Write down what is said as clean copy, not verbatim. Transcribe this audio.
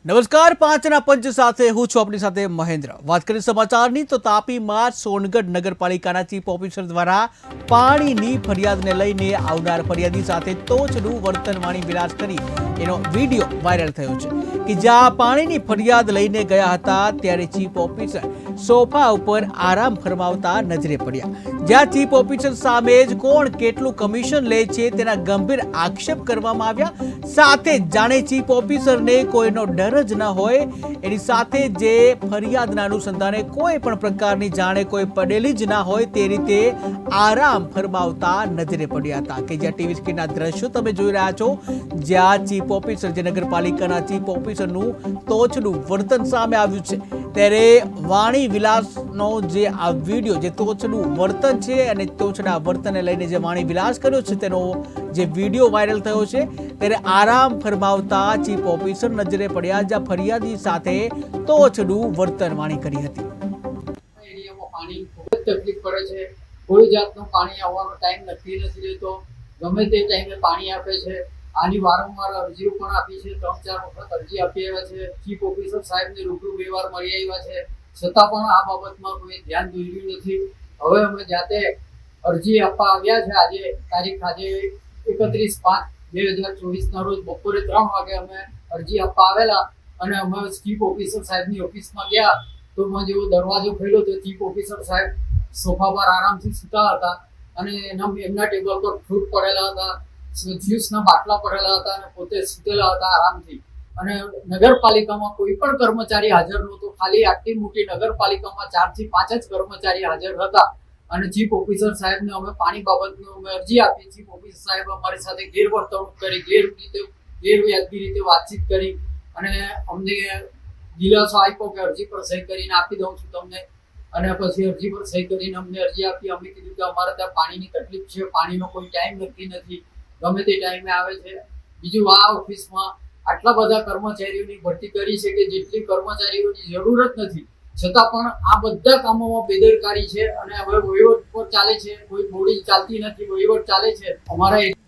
નમસ્કાર, પાંચના પંચ સાથે હું છું આપણી સાથે મહેન્દ્ર। વાત કરીએ સમાચારની તો તાપીમાં સોનગઢ નગરપાલિકાના ચીફ ઓફિસર દ્વારા પાણીની ફરિયાદને લઈને આવનાર ફરિયાદી સાથે તોછનું વર્તન વાણી વિલાસ કરી એનો વિડીયો વાયરલ થયો છે કે જ્યાં પાણીની ફરિયાદ લઈને ગયા હતા ત્યારે ચીફ ઓફિસર સોફા ઉપર આરામ ફરમાવતા નજરે પડ્યા। જ્યાં ચીફ ઓફિસર સામે જ કોણ કેટલું કમિશન લે છે તેના ગંભીર આક્ષેપ કરવામાં આવ્યા। સાથે જ જાણે ચીફ ઓફિસરને કોઈનો ડર જ ન હોય, એની સાથે જે ફરિયાદના અનુસંધાને કોઈ પણ પ્રકારની જાણે કોઈ પડેલી જ ના હોય તે રીતે આરામ ફરમાવતા નજરે પડ્યા હતા કે જ્યાં ટીવી સ્ક્રીનના દ્રશ્યો તમે જોઈ રહ્યા છો, જ્યાં ચીફ ઓફિસર જે નગરપાલિકાના ચીફ ઓફિસરનું તોછનું વર્તન સામે આવ્યું છે ત્યારે વાણી વિલાસનો જે આ વિડીયો જે તોછનું વર્તન છે અને તોછના વર્તનને લઈને જે વાણી વિલાસ કર્યો છે તેનો જે વિડીયો વાયરલ થયો છે ત્યારે આરામ ફરમાવતા ચીફ ઓફિસર નજરે પડ્યા, જ્યાં ફરિયાદી સાથે તોછનું વર્તન વાણી કરી હતી। એરિયામાં પાણી ખૂબ જ તકલીફ પડે છે। કોઈ જાતનું પાણી આવવાનો ટાઈમ નક્કી નથી રહેતો, ગમે તે ટાઈમે પાણી આપે છે। આની વારંવાર અરજીઓ પણ આપી છે, 3-4 વખત અરજી આપી આવ્યા છે। ચીફ ઓફિસર સાહેબને રૂબરૂ 2 વાર મળી આવ્યા છે, છતાં પણ આ બાબતમાં કોઈ ધ્યાન દોર્યું નથી। હવે અમે જાતે અરજી આપવા આવ્યા છે। આજે 31/5/2024 ના રોજ બપોરે 3 વાગે અમે અરજી આપવા આવેલા અને અમે ચીફ ઓફિસર સાહેબની ઓફિસમાં ગયા તો મેં જેવો દરવાજો ખોલ્યો તો ચીફ ઓફિસર સાહેબ સોફા પર આરામથી સૂતા હતા અને એમના ટેબલ પર ફ્રૂટ પડેલા હતા, જ્યુસના બાટલા પડેલા હતા અને પોતે સૂતેલા હતા આરામથી। અને નગરપાલિકામાં કોઈ પણ કર્મચારી હાજર નહોતો, ખાલી આટલી મોટી નગરપાલિકામાં 4 થી 5 જ કર્મચારી હાજર હતા। અને ચીફ ઓફિસર સાહેબને અમે પાણી બાબતની અમે અરજી આપી। ચીફ ઓફિસર સાહેબ અમારી સાથે ગેરવર્તણૂક કરી, ગેરવ્યાજબી રીતે વાતચીત કરી અને અમને દિલાસો આપ્યો કે અરજી પર સહી કરીને આપી દઉં છું તમને। અને પછી અરજી પર સહી કરીને અમને અરજી આપી। અમે કીધું કે અમારે ત્યાં પાણીની તકલીફ છે, પાણીનો કોઈ ટાઈમ નક્કી નથી, ગમે તે ટાઈમે આવે છે। બીજું, આ ઓફિસમાં આટલા બધા કર્મચારીઓની ભરતી કરી છે કે જેટલી કર્મચારીઓની જરૂર જ નથી, છતાં પણ આ બધા કામોમાં બેદરકારી છે અને હવે વહીવટ પર ચાલે છે, કોઈ બોડી ચાલતી નથી, વહીવટ ચાલે છે। અમારા